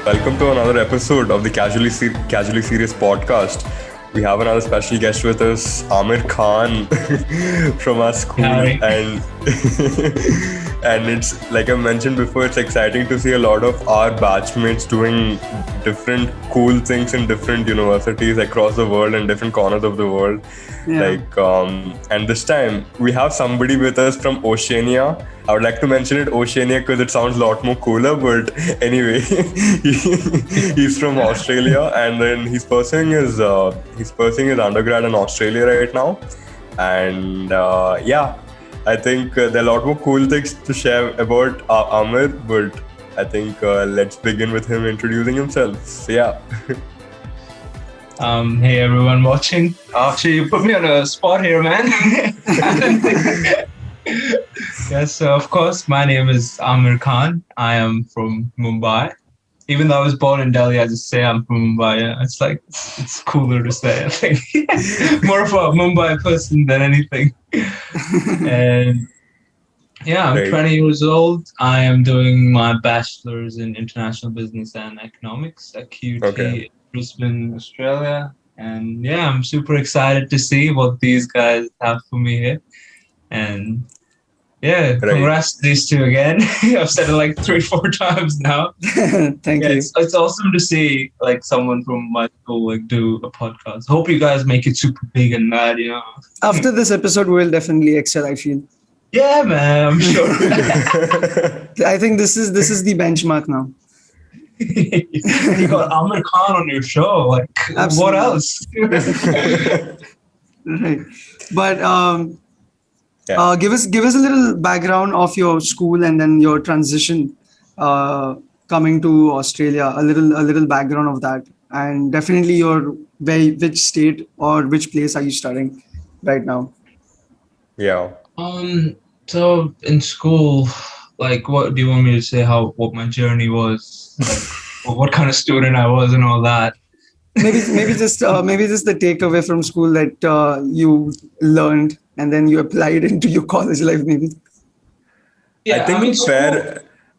Welcome to another episode of the Casually Serious podcast. We have another special guest with us, Aamir Khan from our school, Hi. and and it's like I mentioned before, it's exciting to see a lot of our batchmates doing different cool things in different universities across the world and different corners of the world. Yeah. And this time we have somebody with us from Oceania. I would like to mention it Oceania because it sounds a lot more cooler, but anyway, he's from Australia, and then he's pursuing his undergrad in Australia right now. And I think there are a lot more cool things to share about Aamir, but I think let's begin with him introducing himself. So yeah. Hey everyone watching. Actually, you put me on a spot here, man. Yes, so of course, my name is Aamir Khan. I am from Mumbai. Even though I was born in Delhi, I just say I'm from Mumbai. Yeah. It's cooler to say, I think. More of a Mumbai person than anything. And yeah, I'm 20 years old. I am doing my bachelor's in international business and economics at QT Brisbane, Australia. And yeah, I'm super excited to see what these guys have for me here. And yeah, congrats to these two again. I've said it like 3-4 times now. Thank you. It's awesome to see like someone from my school like do a podcast. Hope you guys make it super big and mad, After this episode, we'll definitely excel, I feel. Yeah, man, I'm sure. I think this is the benchmark now. You got Aamir Khan on your show. Like, Absolutely. What else? Right. But give us a little background of your school and then your transition coming to Australia. A little background of that, and definitely which state or which place are you studying right now? Yeah. So in school, like, what do you want me to say? What my journey was, like, what kind of student I was, and all that. Maybe just the takeaway from school that you learned and then you applied into your college life, maybe. Yeah,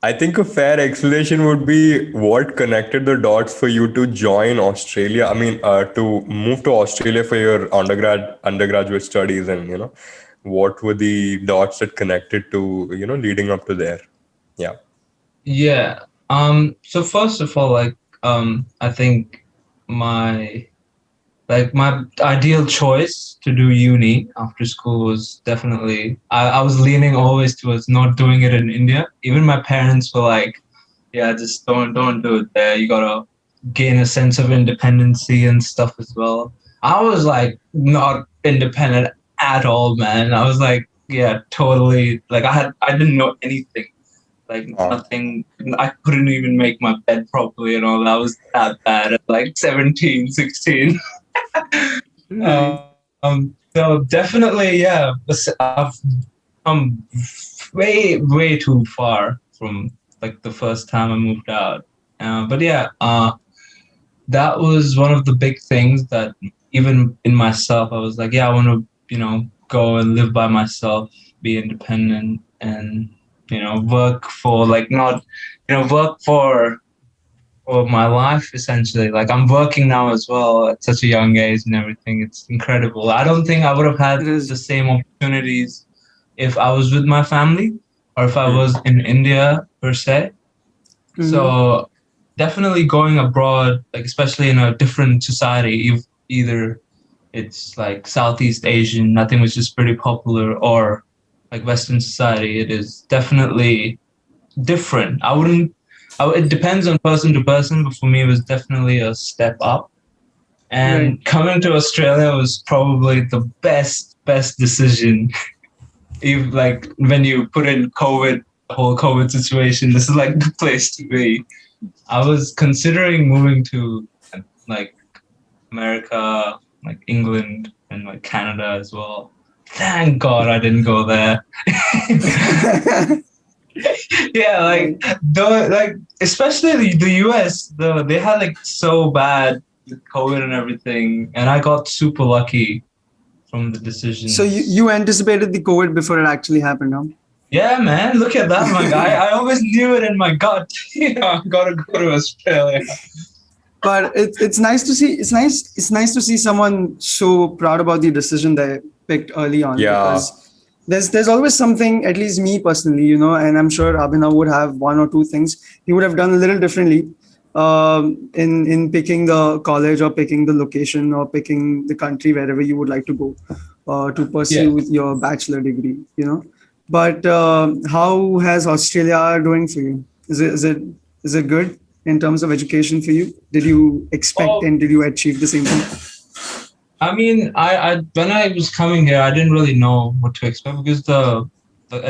I think a fair explanation would be what connected the dots for you to join Australia. I mean, to move to Australia for your undergraduate studies, and what were the dots that connected to leading up to there? Yeah. Yeah. So first of all, I think my ideal choice to do uni after school was definitely, I was leaning always towards not doing it in India. Even my parents were like, yeah, just don't do it there. You gotta gain a sense of independency and stuff as well. I was like not independent at all, man. I was like, yeah, totally. Like I didn't know anything. Like nothing. I couldn't even make my bed properly and all. That was that bad at like 17, 16. So definitely, yeah. I've come way too far from like the first time I moved out. But yeah, that was one of the big things that even in myself, I was like, yeah, I want to, go and live by myself, be independent, and work for work for my life, essentially. Like I'm working now as well at such a young age and everything. It's incredible. I don't think I would have had the same opportunities if I was with my family or if I was in India per se. Mm-hmm. So definitely going abroad, like especially in a different society, either it's like Southeast Asian, I think which is pretty popular, or like Western society, it is definitely different. It depends on person to person, but for me, it was definitely a step up. And coming to Australia was probably the best decision. Like when you put in COVID, the whole COVID situation, this is like the place to be. I was considering moving to like America, like England, and like Canada as well. Thank God I didn't go there. Yeah, especially the US, they had like so bad with COVID and everything, and I got super lucky from the decision. So you anticipated the COVID before it actually happened, huh? Yeah, man, look at that, my guy. I always knew it in my gut. I gotta go to Australia. But it's nice to see. It's nice to see someone so proud about the decision they picked early on, Yeah. because there's always something, at least me personally, and I'm sure Abhinav would have one or two things he would have done a little differently, in picking the college, or picking the location, or picking the country wherever you would like to go, to Yeah. pursue your bachelor degree. But how has Australia doing for you? Is it good in terms of education for you? Did you expect Oh, and did you achieve the same thing? I mean, I when I was coming here, I didn't really know what to expect because the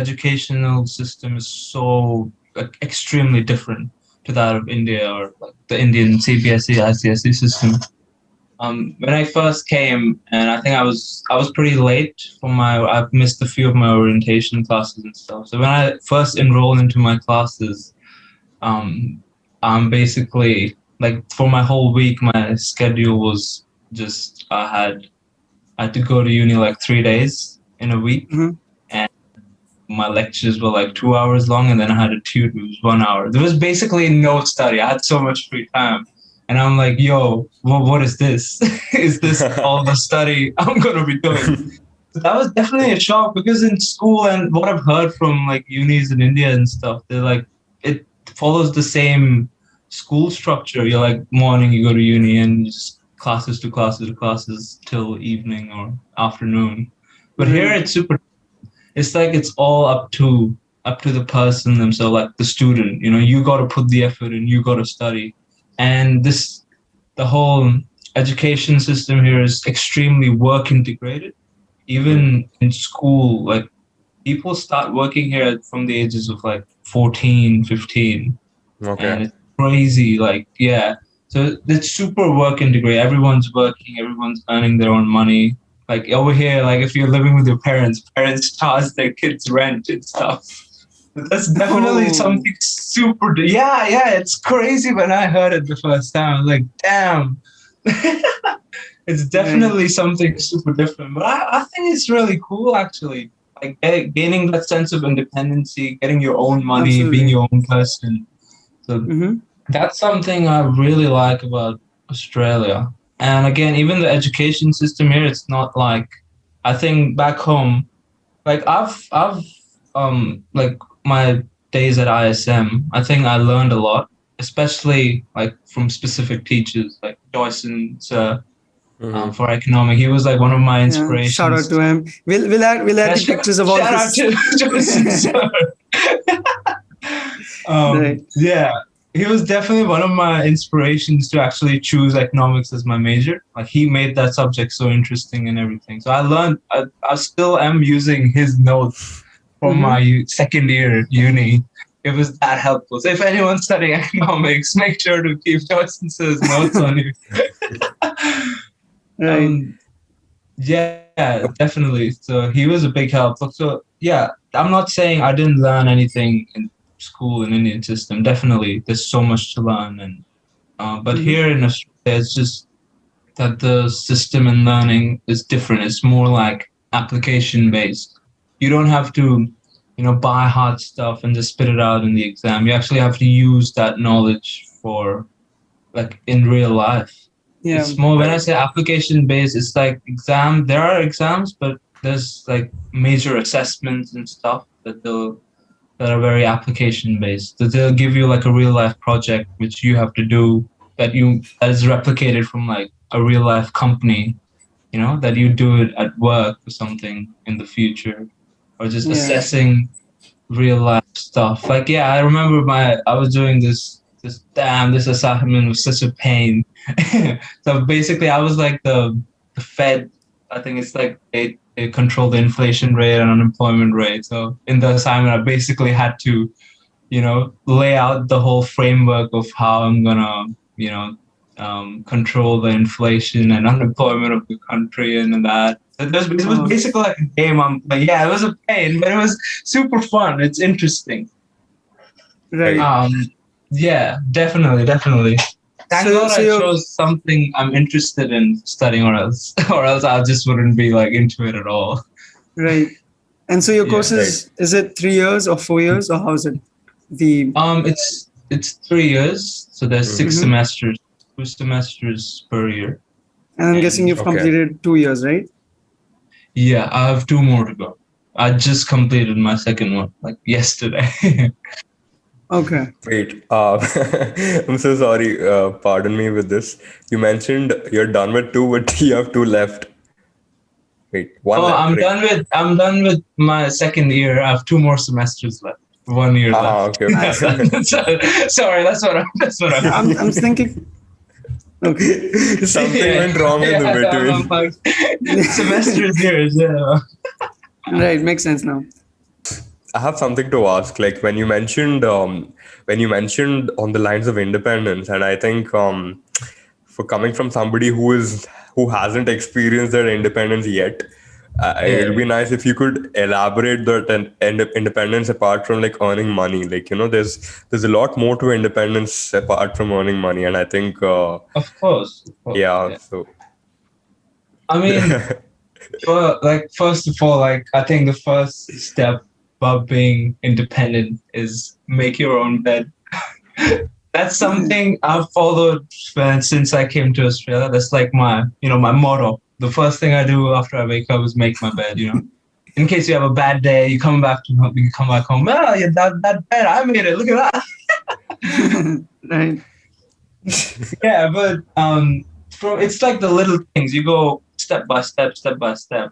educational system is so like, extremely different to that of India or like the Indian CBSE, ICSE system. When I first came, and I think I was pretty late for I've missed a few of my orientation classes and stuff. So when I first enrolled into my classes, um, I'm basically like for my whole week, my schedule was just I had to go to uni like 3 days in a week, Mhm. and my lectures were like 2 hours long, and then I had a tute, it was 1 hour. There was basically no study. I had so much free time. And I'm like, yo, what is this? Is this all the study I'm going to be doing? So that was definitely a shock because in school and what I've heard from like unis in India and stuff, they're like, it follows the same school structure. You're like, morning, you go to uni and just classes to classes to classes till evening or afternoon. But here Right. it's like it's all up to the person themselves, like the student. You got to put the effort in, you got to study, and the whole education system here is extremely work integrated. Even in school, like people start working here from the ages of like 14, 15, and Okay. it's crazy. Like, yeah. So it's super work integrated. Everyone's working, everyone's earning their own money. Like over here, like if you're living with your parents charge their kids rent and stuff. But that's definitely Oh, something super. Yeah, yeah, it's crazy when I heard it the first time. I was like, damn. It's right. definitely something super different. But I think it's really cool actually. Like gaining that sense of independency, getting your own money, being Absolutely. your own person. So Mm-hmm. that's something I really like about Australia. And again, even the education system here, it's not like I think back home, like I've like my days at ISM, I think I learned a lot, especially like from specific teachers like Joyce and Hmm. for economic. He was like one of my Yeah. Shout out inspirations. to him. We'll add Yeah, the pictures of all shout out this. to Joyce and Sir. Right. Yeah, he was definitely one of my inspirations to actually choose economics as my major. Like he made that subject so interesting and everything. So I learned. I still am using his notes from my Mm-hmm. second year at uni. It was that helpful. So if anyone's studying economics, make sure to keep Joyce and Sir's notes on you. Right. um, yeah, definitely. So he was a big help. So yeah, I'm not saying I didn't learn anything in school in Indian system. Definitely, there's so much to learn, and but Mm-hmm. here in Australia, it's just that the system and learning is different. It's more like application based. You don't have to, buy hard stuff and just spit it out in the exam. You actually have to use that knowledge for like in real life. Yeah. It's more when I Right. say application based, it's like exam. There are exams, but there's like major assessments and stuff that are very application based. That they'll give you like a real life project which you have to do that is replicated from like a real life company. That you do it at work or something in the future, or just Yeah. assessing real life stuff. Like, yeah, I remember I was doing this assignment was such a pain. So basically I was like the Fed. I think it's like they control the inflation rate and unemployment rate. So in the assignment I basically had to, lay out the whole framework of how I'm gonna, control the inflation and unemployment of the country and that. It was Oh, basically like a game. I'm like, yeah, it was a pain, but it was super fun. It's interesting. Right. right. Um, yeah, definitely, definitely. Thank So, God so I you're chose something I'm interested in studying, or else, or else I just wouldn't be like into it at all. right. And so your Yeah. course is it 3 years or 4 years, or how is it? The It's 3 years, so there's six Mhm. semesters, 2 semesters per year. And I'm guessing And you've Okay. completed 2 years, right? yeah, I have two more to go. I just completed my second one like yesterday. Okay. Wait, I'm so sorry. Pardon me with this. You mentioned you're done with two, but you have two left. Wait, one Oh, left, right? I'm done with my second year. I have two more semesters left. 1 year left. Okay, I see. Sorry, that's what I I'm thinking. Okay. Something went wrong in the I'm between. like, semesters years. Yeah. Right, makes sense now. I have something to ask. Like when you mentioned on the lines of independence, and I think for coming from somebody who hasn't experienced that independence yet, it'll Yeah. be nice if you could elaborate that and independence apart from like earning money. Like there's a lot more to independence apart from earning money, and I think Of course. yeah. Yeah. So I mean, first of all, like I think the first step about being independent is make your own bed. That's something I've followed since I came to Australia. That's like my motto. The first thing I do after I wake up is make my bed. In case you have a bad day, you come back home. Oh, yeah, that bed, I made it. Look at that. Right. Yeah, but it's like the little things. You go step by step, step by step.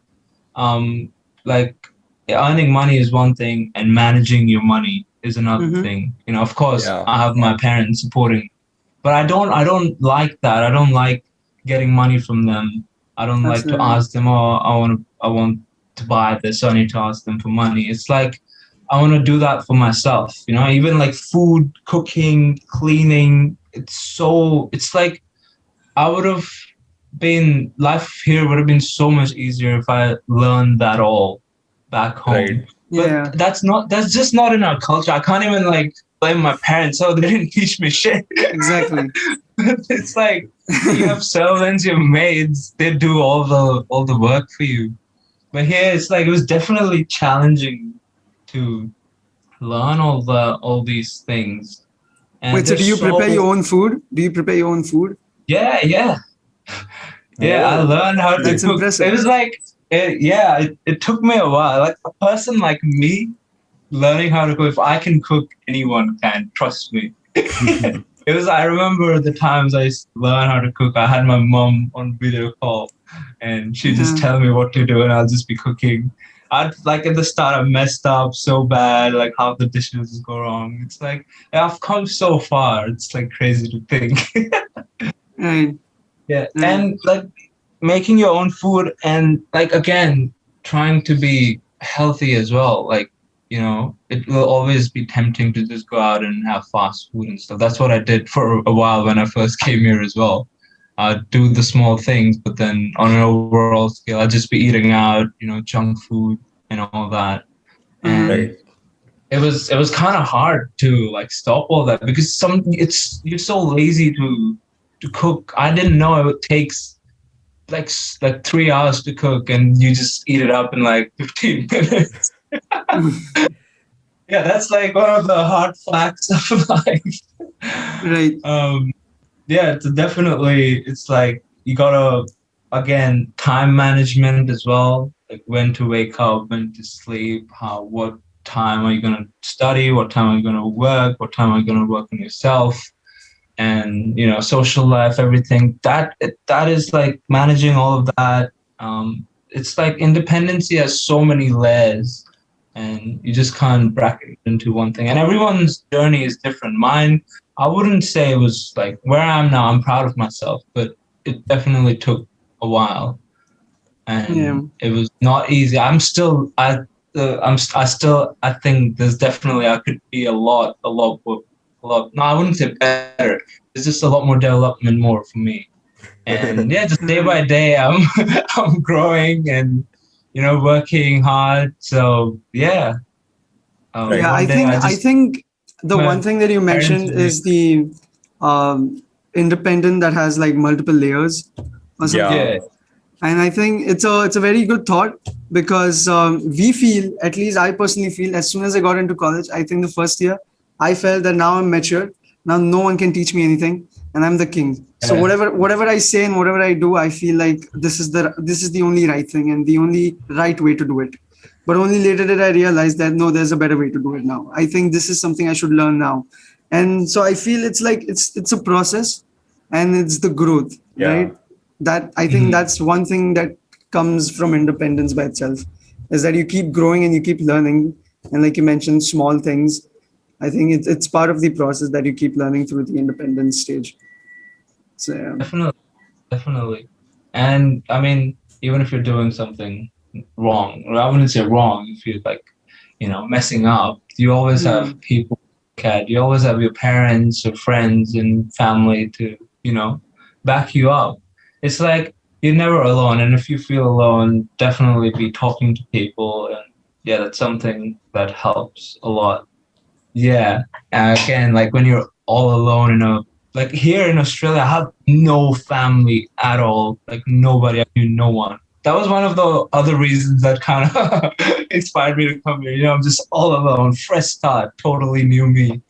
Like earning money is one thing, and managing your money is another Mhm. thing. Of course, Yeah. I have my parents supporting, but I don't like that. I don't like getting money from them. I don't like to Absolutely. ask them, oh, I want to buy this, so I need to ask them for money. It's like I want to do that for myself. Even like food, cooking, cleaning. It's like I would have life here would have been so much easier if I learned that all back home. Right. Yeah. But that's just not in our culture. I can't even like blame my parents. Oh, they didn't teach me shit. Exactly. It's like you have servants, you have maids, they do all the work for you. But here it's like it was definitely challenging to learn all these things. And Wait, so do there's you prepare your own food? Do you prepare your own food? Yeah. Yeah, I Oh, learned how to That's cook. impressive. It was like, it took me a while. Like a person like me learning how to cook, if I can cook, anyone can, trust me. I remember the times I used to learn how to cook. I had my mom on video call and she'd just Yeah. tell me what to do and I'll just be cooking. At the start, I messed up so bad, like half the dishes just go wrong. It's like, I've come so far. It's like crazy to think. Right. Yeah, Mm. and like making your own food and like again trying to be healthy as well. Like it will always be tempting to just go out and have fast food and stuff. That's what I did for a while when I first came here as well. I'd do the small things, but then on an overall scale, I'd just be eating out, junk food and all that. And right. it was kind of hard to like stop all that because you're so lazy to cook. I didn't know it takes like 3 hours to cook and you just eat it up in like 15 minutes. Yeah, that's like one of the hard facts of life. Right. Yeah, it's like you gotta, again, time management as well, like when to wake up, when to sleep, what time are you gonna study, what time are you gonna work, what time are you gonna work on yourself, and social life, everything that is like managing all of that. It's like independency has so many layers and you just can't bracket it into one thing, and everyone's journey is different. Mine, I wouldn't say it was like where I am now. I'm proud of myself, but it definitely took a while and Yeah. it was not easy. I think there's definitely, I could be a lot no, I wouldn't say better. There's just a lot more development more for me. And yeah, just day by day, I'm growing and, working hard. So yeah. Yeah, One day I think the my one thing that you parents mentioned will is the independent that has like multiple layers or something. Yeah. Yeah. And I think it's a very good thought because we feel, at least I personally feel, as soon as I got into college, I think the first year, I felt that now I'm matured. Now no one can teach me anything, and I'm the king. So Yeah. whatever I say and whatever I do, I feel like this is the only right thing and the only right way to do it. But only later did I realize that no, there's a better way to do it now. I think this is something I should learn now, and so I feel it's like it's a process, and it's the growth, Yeah. right? That I think Mhm. that's one thing that comes from independence by itself, is that you keep growing and you keep learning, and like you mentioned, small things. I think it's part of the process that you keep learning through the independence stage. So yeah. Definitely, definitely. And I mean, even if you're doing something wrong, or I wouldn't say wrong, if you're like, messing up, you always Hmm. have people to look at. You always have your parents or friends and family to, back you up. It's like you're never alone. And if you feel alone, definitely be talking to people. And yeah, that's something that helps a lot. Yeah. Again, like when you're all alone like here in Australia, I have no family at all. Like nobody, I knew no one. That was one of the other reasons that kind of inspired me to come here. I'm just all alone, fresh start, totally new me.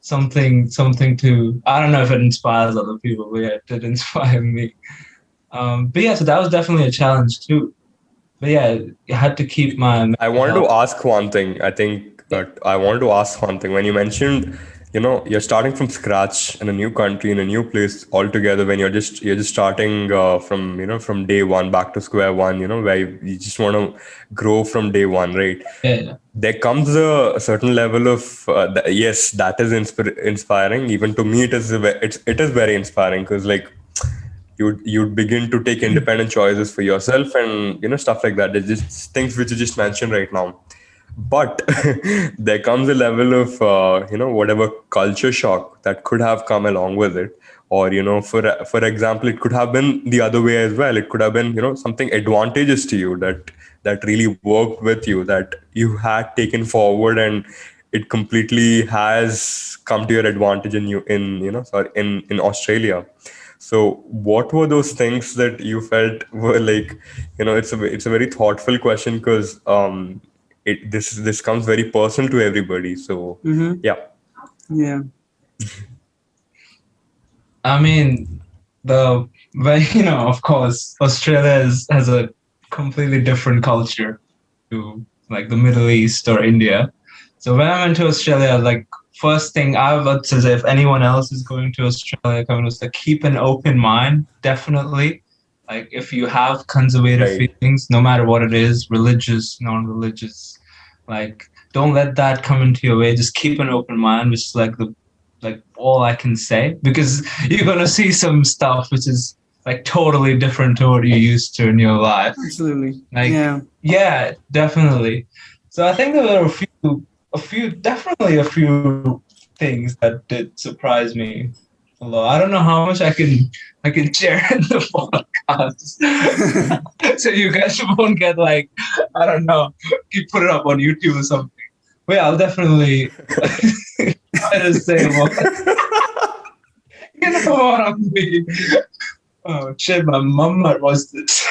Something to, I don't know if it inspires other people, but yeah, it did inspire me. But yeah, so that was definitely a challenge too. But yeah, I had to keep my I mental wanted to health. ask one thing. I wanted to ask one thing. When you mentioned, you're starting from scratch in a new country, in a new place altogether. When you're just starting from day one back to square one. Where you just want to grow from day one, right? Yeah, There comes a certain level of yes, that is inspiring. Even to me, it is very inspiring because like you'd begin to take independent choices for yourself and stuff like that. It's just things which you just mentioned right now. But there comes a level of whatever culture shock that could have come along with it, or for example, it could have been the other way as well. It could have been something advantageous to you that really worked with you, that you had taken forward, and it completely has come to your advantage in Australia. So what were those things that you felt were like, it's a very thoughtful question because this comes very personal to everybody. So Mm-hmm. yeah. Yeah. I mean, of course, Australia has a completely different culture to like the Middle East or India. So when I went to Australia, like first thing I would say, if anyone else is going to Australia, coming to keep an open mind, definitely. Like if you have conservative Right. feelings, no matter what it is, religious, non-religious, like don't let that come into your way. Just keep an open mind, which is like all I can say, because you're gonna see some stuff which is like totally different to what you're used to in your life. Absolutely. Like, Yeah. yeah, definitely. So I think there were definitely a few things that did surprise me a lot. I don't know how much I can share in the podcast, so you guys won't get like, I don't know, you put it up on YouTube or something. But yeah, I'll definitely try to say what you know what I mean. Oh shit, my mum might watch this.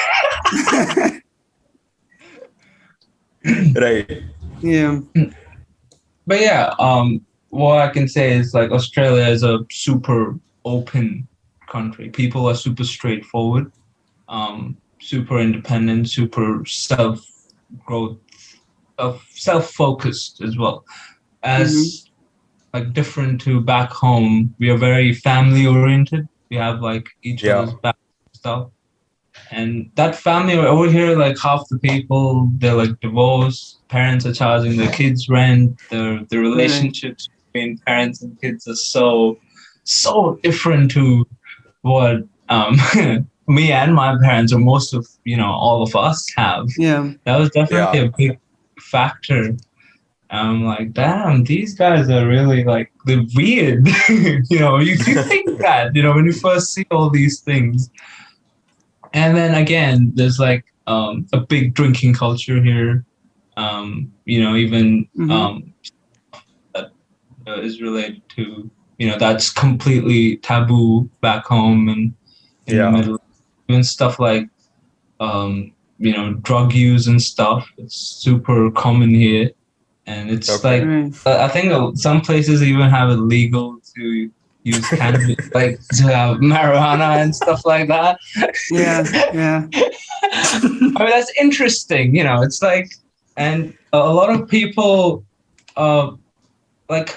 Right. Yeah. But yeah, what I can say is like Australia is a super open country. People are super straightforward, super independent, super growth, self-focused as well. Mm-hmm. As like different to back home, we are very family oriented. We have like each Yeah. other's back stuff. And that family over here, like half the people, they're like divorced. Parents are charging their kids rent. The Right. relationships between parents and kids are so different to what me and my parents, or most of all of us have. Yeah. That was definitely Yeah. a big factor. I'm like, damn, these guys are really like they're weird. You think that when you first see all these things. And then again, there's like a big drinking culture here. Even Mm-hmm. that is related to that's completely taboo back home and in the Yeah. Middle East. Even stuff like drug use and stuff. It's super common here, and it's Okay. like I think some places even have it legal to use cannabis, like to have marijuana and stuff like that. Yeah, yeah. I mean, that's interesting. It's like, and a lot of people, like,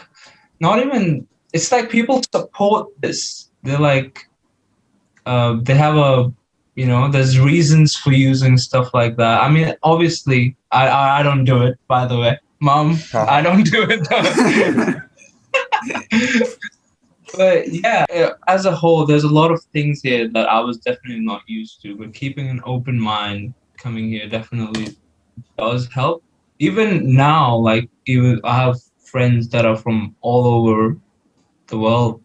not even. It's like people support this. They're like, they have there's reasons for using stuff like that. I mean, obviously, I don't do it. By the way, Mom, I don't do it. But yeah, as a whole, there's a lot of things here that I was definitely not used to. But keeping an open mind coming here definitely does help. Even now, like even I have friends that are from all over the world,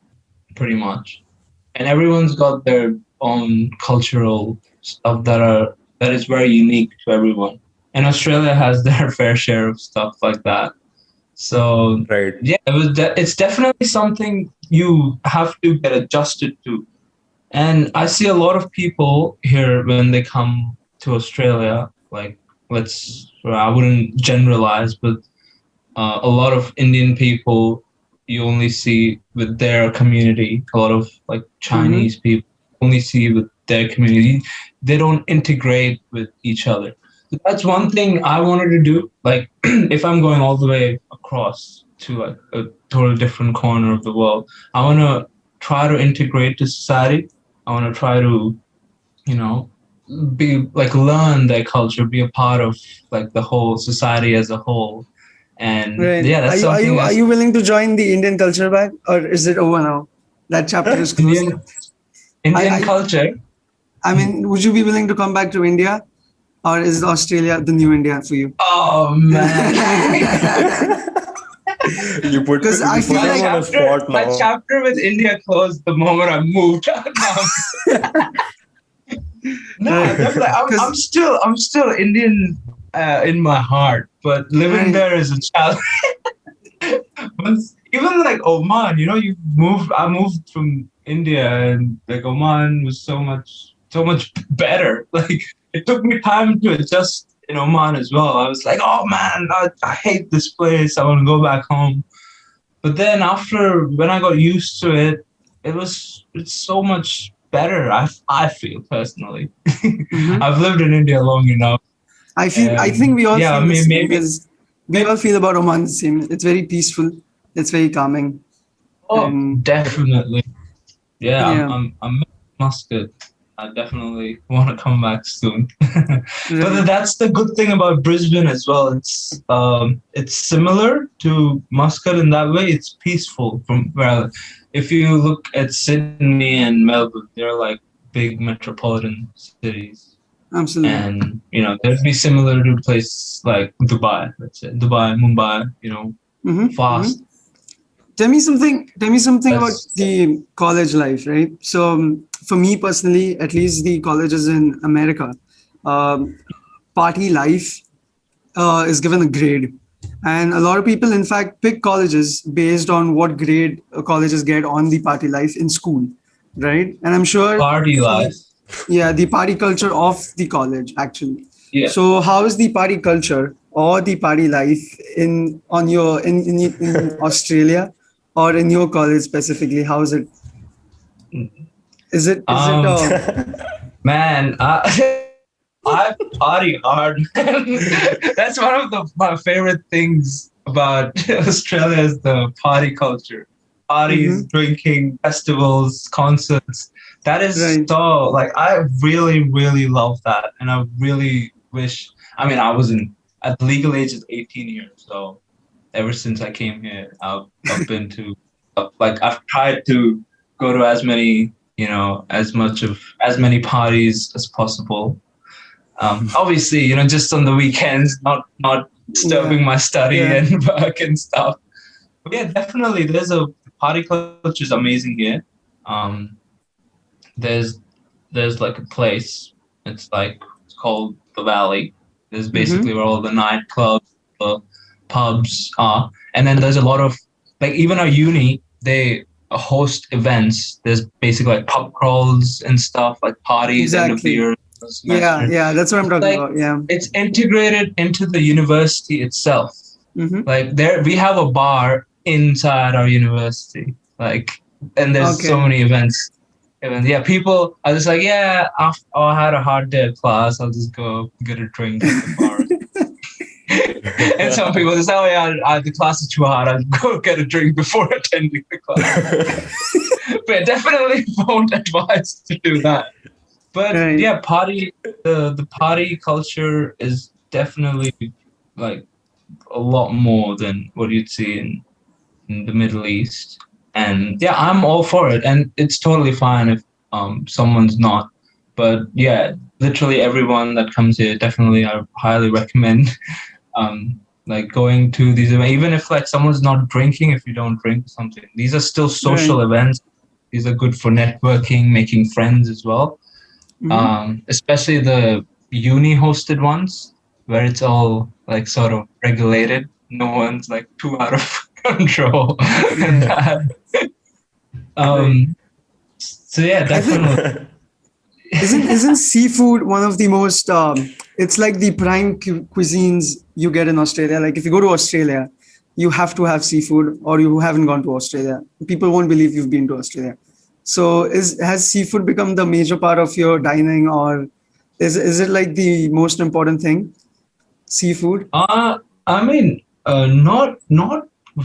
pretty much, and everyone's got their own cultural stuff that is very unique to everyone. And Australia has their fair share of stuff like that. So Right. yeah, it's definitely something you have to get adjusted to. And I see a lot of people here when they come to Australia, like I wouldn't generalize, but a lot of Indian people you only see with their community. A lot of like Chinese people only see with their community. They don't integrate with each other. That's one thing I wanted to do. Like, if I'm going all the way across to like a totally different corner of the world, I want to try to integrate to society. I want to try to, be like learn their culture, be a part of like the whole society as a whole. And yeah, that's something. Are you willing to join the Indian culture back, or is it over now? That chapter is closed. Indian culture. I mean, would you be willing to come back to India? Or is Australia the new India for you? Oh man! Because I feel like on a spot now. My chapter with India closed the moment I moved out. I'm still Indian in my heart, but living there is a challenge. Even like Oman, I moved from India, and like Oman was so much better. Like it took me time to adjust in Oman as well. I was like, oh man, I hate this place. I want to go back home. But then when I got used to it, it's so much better. I feel personally. I've lived in India long enough. I think we all feel the same, maybe because we all feel about Oman the same. It's very peaceful. It's very calming. Oh, definitely. Yeah. I'm Muscat. I definitely want to come back soon. But that's the good thing about Brisbane as well. It's similar to Muscat in that way. It's peaceful. If you look at Sydney and Melbourne, they're like big metropolitan cities. Absolutely. And they'd be similar to places like Dubai, let's say Mumbai. Fast. Tell me something about the college life, right? So for me personally, at least the colleges in America, party life is given a grade. And a lot of people, in fact, pick colleges based on what grade colleges get on the party life in school, right? And I'm sure... Party life. Yeah, the party culture of the college, actually. Yeah. So how is the party culture or the party life in Australia? Or in your college specifically, how is it? Is it? Man, I party hard. That's one of my favorite things about Australia is the party culture. Parties, drinking, festivals, concerts. That is so, like, I really, really love that. And I really wish, I mean, I was at the legal age of 18 years, so ever since I came here, I've been to, I've tried to go to as many, as many parties as possible. Obviously, just on the weekends, not disturbing my study and work and stuff. But yeah, definitely, the party culture is amazing here. There's like a place, it's called the Valley. There's basically where all the nightclubs, the pubs are, and then there's a lot of even our uni, they host events. There's basically like pub crawls and stuff, like parties, end of the year, was Yeah, mentioned. yeah, that's what I'm talking Like, about. Yeah. it's integrated into the university itself. Mm-hmm. Like there, we have a bar inside our university. Like, and there's so Okay. many events. Yeah, people are just like, yeah, I had a hard day at class. I'll just go get a drink at the bar. And some people just say, oh yeah, the class is too hard. I'll go get a drink before attending the class. But I definitely won't advise to do that. But Right. yeah, the party culture is definitely like a lot more than what you'd see in the Middle East. And yeah, I'm all for it. And it's totally fine if someone's not. But yeah, literally everyone that comes here, definitely I highly recommend like going to these events. Even if like someone's not drinking, if you don't drink something, these are still social events. These are good for networking, making friends as well. Mm-hmm. Especially the uni hosted ones where it's all like sort of regulated. No one's like too out of control. So yeah, definitely. Isn't seafood one of the most? It's like the prime cuisines you get in Australia. Like if you go to Australia, you have to have seafood, or you haven't gone to Australia. People won't believe you've been to Australia. So has seafood become the major part of your dining, or is it like the most important thing? Seafood? I mean, not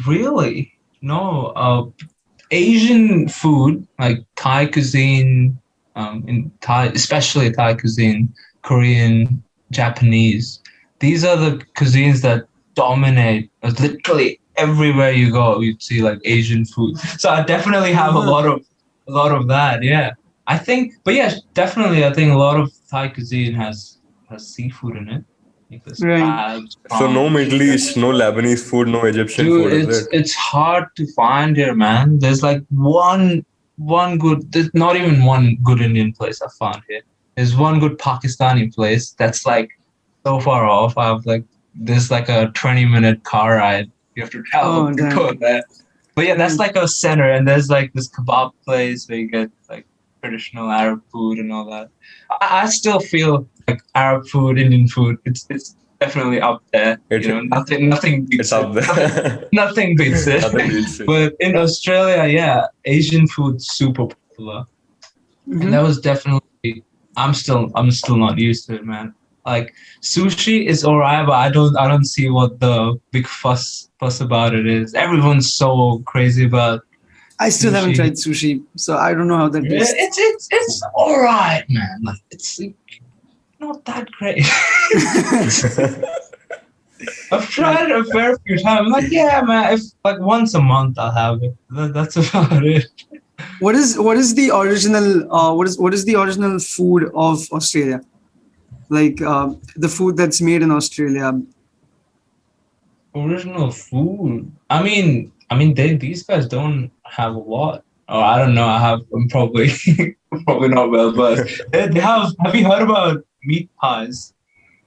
really. No, Asian food like Thai cuisine, in Thai, especially Thai cuisine, Korean, Japanese. These are the cuisines that dominate. Literally everywhere you go, you'd see like Asian food. So I definitely have a lot of that. Yeah, I think, but yeah, definitely, I think a lot of Thai cuisine has seafood in it. Like there's Right. crabs, So no prawns. Middle East, no Lebanese food, no Egyptian Dude, food, is it? it's hard to find here, man. There's like one good, there's not even one good Indian place I found here. There's one good Pakistani place that's like so far off. I've like there's like a 20-minute car ride. You have to travel Oh, to go damn. there. But yeah, that's Right. like a center, and there's like this kebab place where you get like traditional Arab food and all that. I still feel like Arab food, Indian food, it's definitely up there. It, You know, nothing it's beats up it. there. Nothing beats it. Nothing beats it. But in Australia, yeah, Asian food's super popular. And that Mm-hmm. was definitely I'm still not used to it, man. Like sushi is alright, but I don't see what the big fuss about it is. Everyone's so crazy about I still haven't sushi. tried sushi, so I don't know how that Yeah, tastes. it's alright, man. Like it's not that great. I've tried it a fair few times. I'm like, yeah, man, if like once a month I'll have it. That's about it. What is the original what is the original food of Australia? Like the food that's made in Australia. Original food. I mean, these guys don't have a lot. Oh, I don't know. I'm probably probably not well versed. They have. Have you heard about meat pies?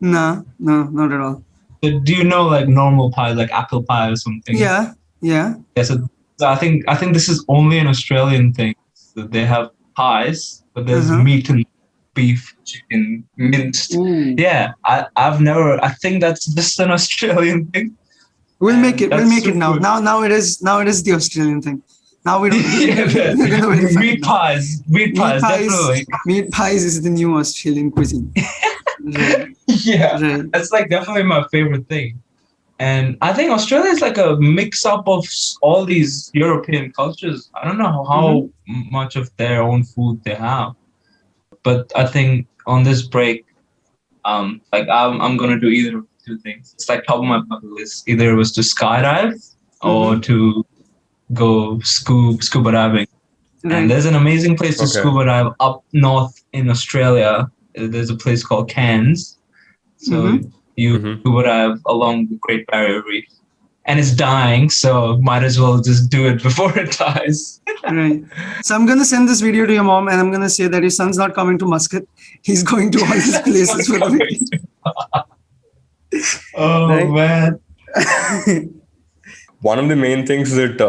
Nah, no, not at all. Do you know like normal pies, like apple pie or something? Yeah, yeah. Yeah. So I think this is only an Australian thing. So they have pies, but there's Uh-huh. meat and beef, chicken, minced. Ooh. Yeah, I've never. I think that's just an Australian thing. We'll make And it. We'll that's make it now. super. Now it is. Now it is the Australian thing. Now we don't. Yeah, We're gonna verify it meat now. pies, Meat pies. definitely. Meat pies is the new Australian cuisine. Right. Yeah, Right. that's like definitely my favorite thing. And I think Australia is like a mix up of all these European cultures. I don't know how much of their own food they have, but I think on this break, like I'm gonna do either of two things. It's like top of my bucket list. Either it was to skydive or to go scuba diving. And Right. there's an amazing place to Okay. scuba dive up north in Australia. There's a place called Cairns. So you scuba dive along the Great Barrier Reef. And it's dying, so might as well just do it before it dies. Right. So I'm gonna send this video to your mom, and I'm gonna say that your son's not coming to Muscat. He's going to all these places for the weekend. Oh Right. man. One of the main things that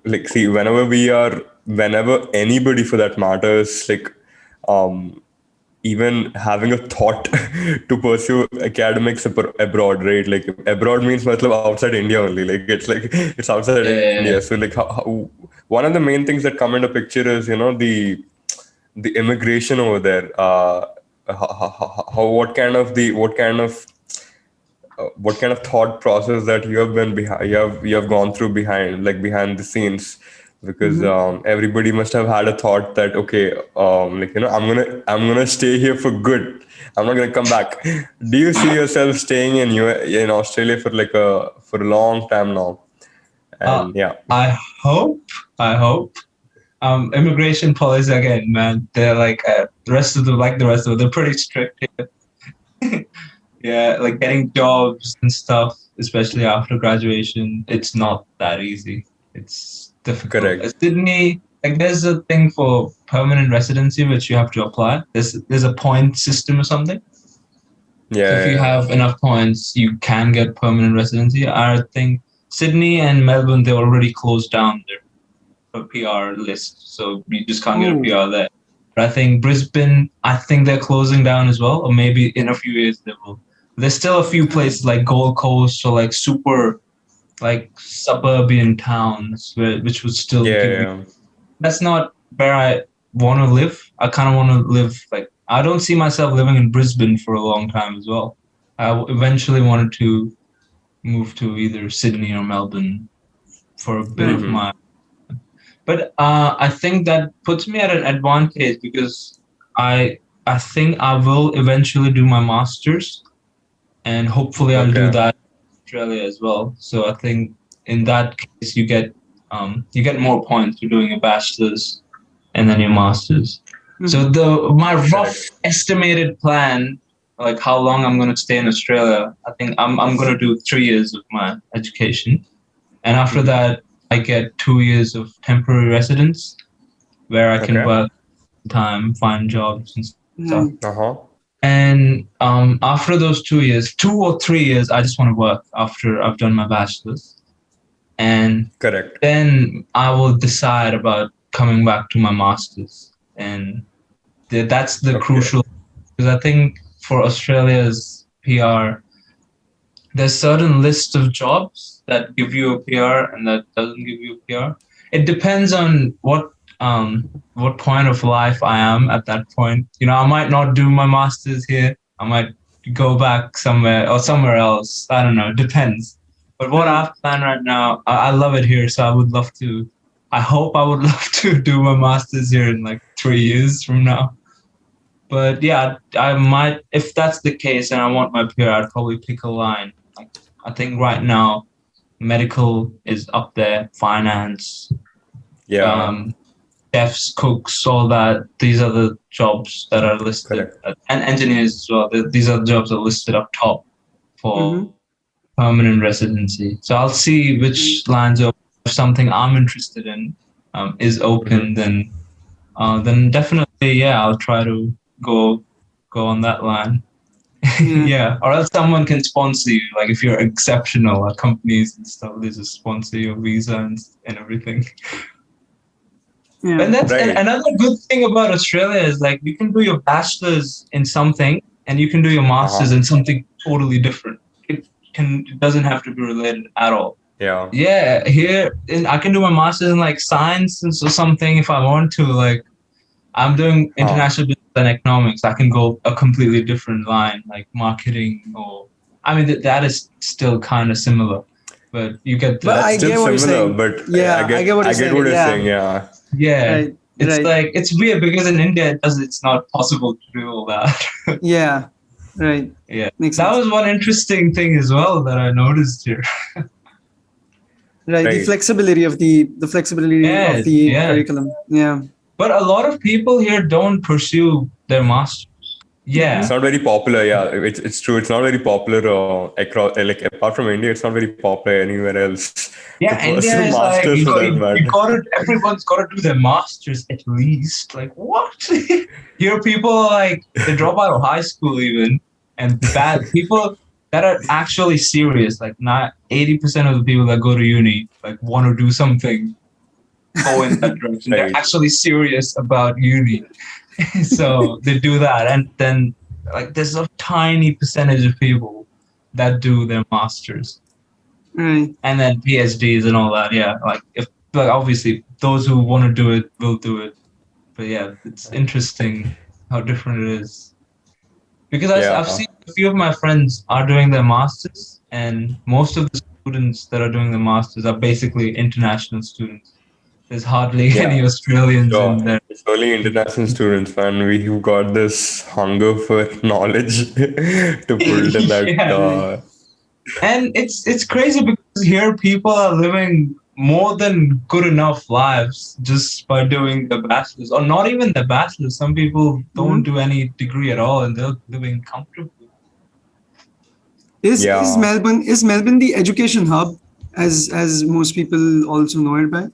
like see whenever anybody for that matter is like even having a thought to pursue academics abroad, right? Like abroad means matlab outside India only. Like it's outside India. So like one of the main things that come into picture is the immigration over there. What kind of thought process that you have been behind, you have gone through behind the scenes, because everybody must have had a thought that okay, I'm gonna stay here for good, I'm not gonna come back. Do you see yourself staying in Australia for a long time now? And yeah. I hope. Immigration policy again, man. They're like the rest of they're pretty strict here. Yeah, like getting jobs and stuff, especially after graduation, it's not that easy. It's difficult. Correct. Sydney, like there's a thing for permanent residency which you have to apply. There's a point system or something. Yeah. So if you have enough points, you can get permanent residency. I think Sydney and Melbourne, they already closed down their PR list, so you just can't get a PR there. But I think Brisbane, I think they're closing down as well, or maybe in a few years they will. There's still a few places like Gold Coast or like super like suburban towns which would still give you. That's not where I want to live. I kind of want to live like, I don't see myself living in Brisbane for a long time as well. I eventually wanted to move to either Sydney or Melbourne for a bit of my. But I think that puts me at an advantage because I think I will eventually do my master's, and hopefully I'll do that in Australia as well. So I think in that case you get more points for doing a bachelor's and then your master's. So my rough estimated plan, like how long I'm going to stay in Australia, I think I'm going to do 3 years of my education, and after that I get 2 years of temporary residence where I can work time, find jobs and stuff. And after those 2 years, 2 or 3 years, I just want to work after I've done my bachelor's. And then I will decide about coming back to my master's. And that's the crucial, because I think for Australia's PR, there's certain list of jobs that give you a PR and that doesn't give you a PR. It depends on what point of life I am at that point. I might not do my master's here. I might go back somewhere else. I don't know. It depends. But what I've planned right now, I love it here. So I hope I would love to do my master's here in like 3 years from now. But yeah, I might, if that's the case and I want my PR, I'd probably pick a line. I think right now, medical is up there, finance, chefs, cooks, all that. These are the jobs that are listed, and engineers as well. These are the jobs that are listed up top for permanent residency. So I'll see which lines of something I'm interested in is open. Then definitely, I'll try to go on that line. Or else someone can sponsor you. Like if you're exceptional at companies and stuff, they just sponsor your visa and everything. And that's another good thing about Australia is like you can do your bachelor's in something and you can do your master's in something totally different. It doesn't have to be related at all. Here I can do my master's in like science and something if I want to. Like I'm doing international business and economics. I can go a completely different line, like marketing, or I mean that is still kind of similar, but you get the. But I get what you're saying. But I get what you're saying. It's like it's weird because in India it's not possible to do all that. Makes that sense. was one interesting thing as well that I noticed here. The flexibility of the curriculum. But a lot of people here don't pursue their masters. It's not very popular. It's true. It's not very popular across, like apart from India, it's not very popular anywhere else. India is like everyone's got to do their masters at least. Like what? Here people are like they drop out of high school even, and bad people that are actually serious. Like not 80% of the people that go to uni like want to do something. Go in that direction. They're actually serious about uni. So they do that, and then like there's a tiny percentage of people that do their masters Right. and then PhDs and all that. Yeah, like obviously those who want to do it will do it, but yeah, it's interesting how different it is because I've Yeah. seen a few of my friends are doing their masters, and most of the students that are doing the masters are basically international students. There's hardly Yeah. any Australians Sure. in there. It's only international students, man. We've got this hunger for knowledge to put in that. Yeah. And it's crazy because here people are living more than good enough lives just by doing the bachelor's, or not even the bachelor's. Some people don't Mhm. do any degree at all, and they're living comfortably. Is Yeah. Melbourne the education hub, as most people also know it by?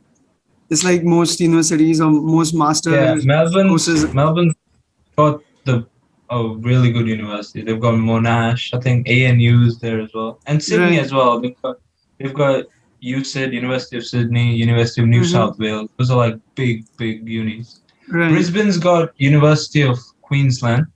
It's like most universities or most Yeah, master Melbourne's courses. Melbourne's got a really good university. They've got Monash, I think ANU's there as well, and Sydney Right. as well. They've got USyd, University of Sydney, University of New Mm-hmm. South Wales. Those are like big unis. Right. Brisbane's got University of Queensland.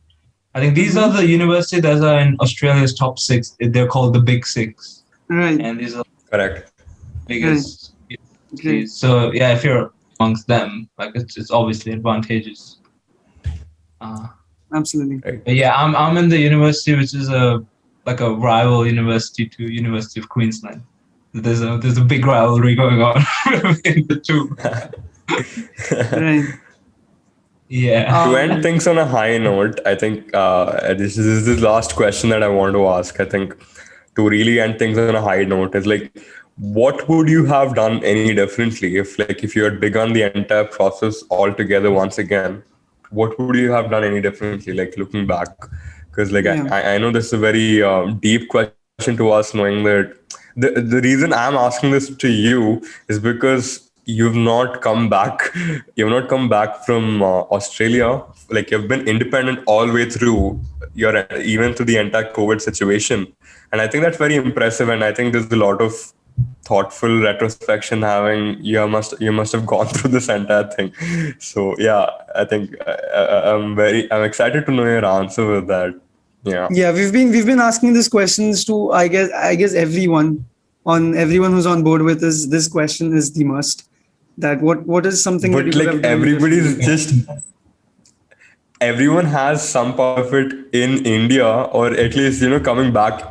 I think these are Mm-hmm. the universities that are in Australia's top six. They're called the Big Six, Right. and these are Correct. the Right. biggest Great. universities. So yeah, if you're amongst them, like it's obviously advantageous. Uh, Absolutely. Right. But yeah, I'm in the university which is like a rival university to University of Queensland. There's a big rivalry going on between the two. Right. Yeah. To end things on a high note, I think this is the last question that I want to ask. I think to really end things on a high note is like, what would you have done any differently if you had begun the entire process altogether once again? What would you have done any differently? Like looking back, because like Yeah. I know this is a very deep question to us, knowing that the reason I'm asking this to you is because you've not come back from Australia. Like you've been independent all the way through your even through the entire COVID situation, and I think that's very impressive. And I think there's a lot of thoughtful retrospection having you must have gone through this entire thing. So yeah, I think I'm excited to know your answer with that. Yeah. Yeah, we've been asking these questions to I guess everyone who's on board with us. This question is the must. That what is something that you But could like have done differently? everyone has some part of it in India, or at least coming back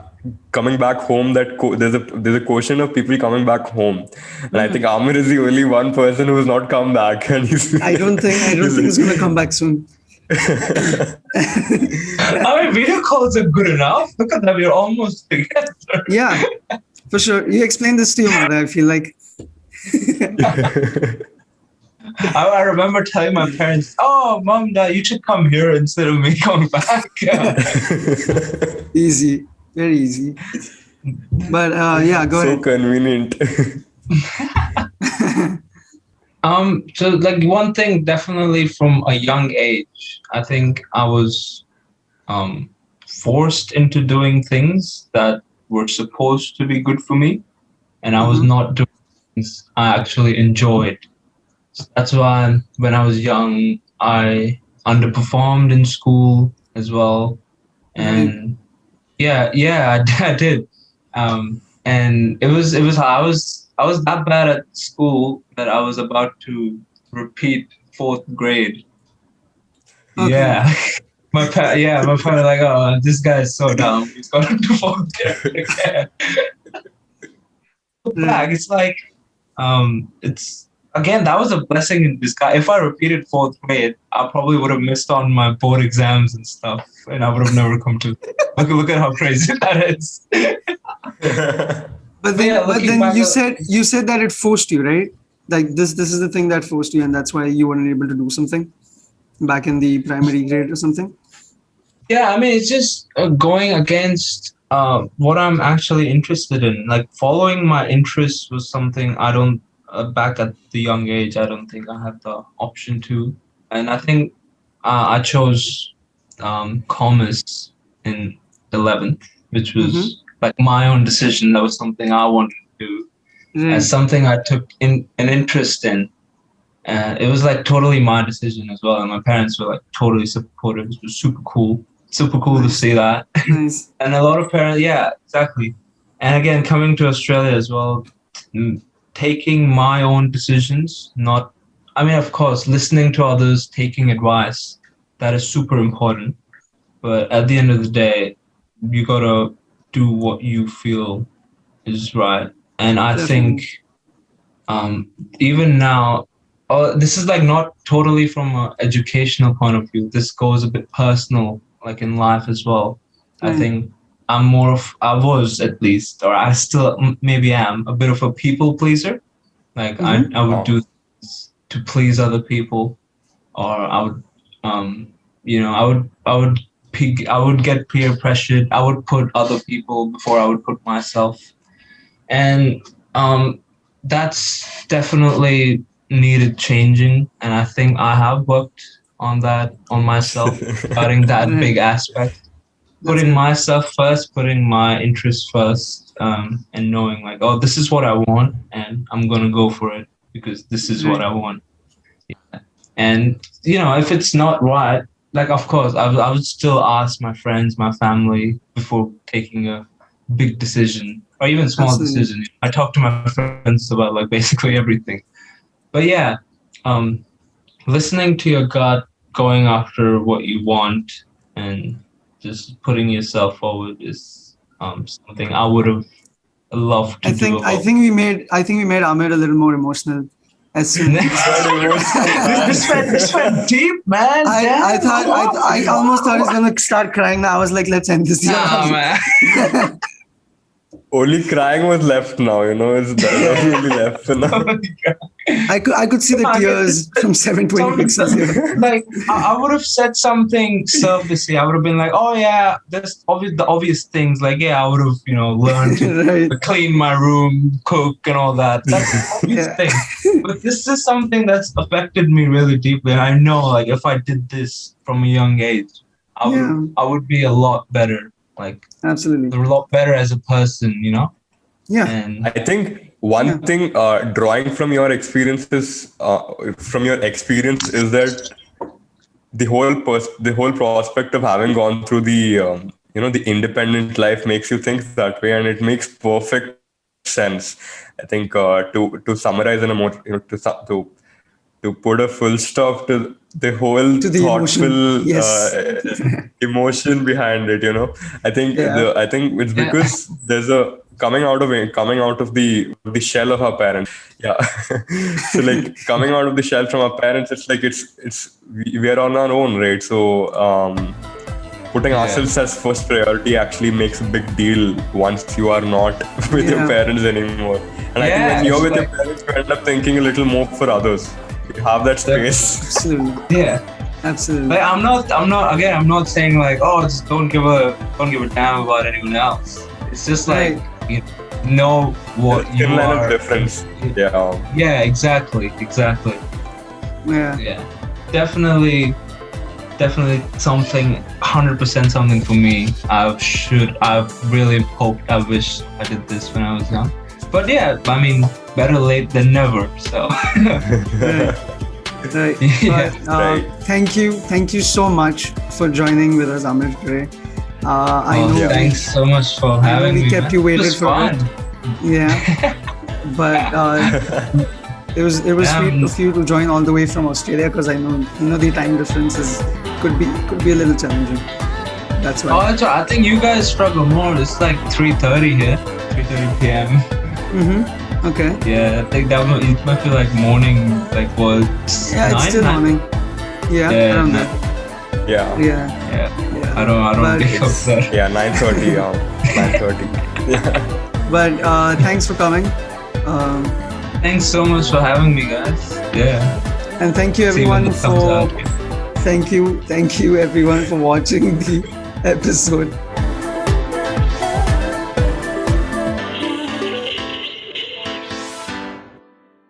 home. There's a quotient of people coming back home, and I think Amir is the only one person who has not come back, and I don't think it's gonna come back soon. I mean, video calls are good enough. Look at that, we're almost together. Yeah, for sure. You explain this to your mother. I feel like I remember telling my parents, "Oh, mom, dad, you should come here instead of me coming back." Yeah. easy, very easy. But yeah, go so ahead. convenient. So like one thing definitely from a young age, I think I was forced into doing things that were supposed to be good for me, and I was Mhm. not doing things I actually enjoyed. So that's why when I was young, I underperformed in school as well, and yeah, I did. And I was that bad at school that I was about to repeat fourth grade. Okay. Yeah. My parents were like, "Oh, this guy is so dumb. He's got to do fourth grade again." Back, it's like, it's again that was a blessing in disguise. If I repeated fourth grade, I probably would have missed on my board exams and stuff, and I would have never come to. Look at how crazy that is. But then, Yeah, but looking then back, you said that it forced you, right? Like this is the thing that forced you, and that's why you weren't able to do something back in the primary grade or something. yeah, I mean, it's just going against what I'm actually interested in. Like following my interests was something I don't back at the young age. I don't think I had the option to, and I think I chose commerce in 11th, which was like my own decision. That was something I wanted to do, Right. as something I took an interest in. And it was like totally my decision as well. And my parents were like totally supportive. It was super cool. Super cool to see that. Nice. And a lot of parents, yeah, exactly. And again, coming to Australia as well, taking my own decisions, of course, listening to others, taking advice, that is super important. But at the end of the day, you gotta do what you feel is right. And I think even now, this is like not totally from an educational point of view. This goes a bit personal, like in life as well. I think I was at least, or I still maybe am, a bit of a people pleaser. Like I would do things to please other people, or I would, I would get peer pressured. I would put other people before I would put myself, and that's definitely needed changing. And I think I have worked on that on myself, regarding that big aspect. Putting myself first, putting my interests first, and knowing like, oh, this is what I want, and I'm gonna go for it because this is what I want. Yeah. And if it's not right, like of course, I would still ask my friends, my family before taking a big decision or even small decision. I talk to my friends about like basically everything. But yeah, listening to your gut, going after what you want, and just putting yourself forward is something I would have loved to do. I think we made Aamir a little more emotional. As soon this went deep, man. I almost thought he's gonna start crying. Now I was like, let's end this. Nah, man. Only crying was left now, it's really left for now. I could see the tears from 720 pixels here. Like I would have said something surfacey. I would have been like, oh yeah, there's the obvious things. Like I would have learned to clean my room, cook, and all that. That's the obvious thing. But this is something that's affected me really deeply. And I know like if I did this from a young age, I would be a lot better. Like absolutely a lot better as a person, Yeah. And I think one thing drawing from your experiences, is that the whole prospect of having gone through the the independent life makes you think that way, and it makes perfect sense. I think to summarize in a more to put a full stop to the whole thoughtful emotion behind it, I think I think it's because there's a coming out of the shell of our parents. So like coming out of the shell from our parents, it's like we are on our own, right? So putting ourselves as first priority actually makes a big deal once you are not with your parents anymore. And I think when you're with your parents, you end up thinking a little more for others. You have that space. Absolutely. Yeah. Absolutely. Like I'm not saying like, oh, just don't give a damn about anyone else. It's just like know what you are. Difference. Yeah, exactly. Yeah. Definitely something, 100% something for me. I've really hoped, I wish I did this when I was young. But yeah, I mean, better late than never. So. Right. But, thank you so much for joining with us, Aamir, today. I know. Thanks so much for having me. We kept you waited for fun. Yeah, but it was sweet of you to join all the way from Australia, because I know the time differences could be a little challenging. That's why. Oh, that's right. I think you guys struggle more. It's like 3:30 here, 3:30 p.m. Mm-hmm. Okay. Yeah, I think it might be like morning, like what? Yeah, 9, it's still 9? Morning. Yeah, around that. Yeah. I don't think of that. Yeah, 9:30. 9:30. Yeah. But thanks for coming. Thanks so much for having me, guys. Yeah. And thank you everyone for. Thank you everyone for watching the episode.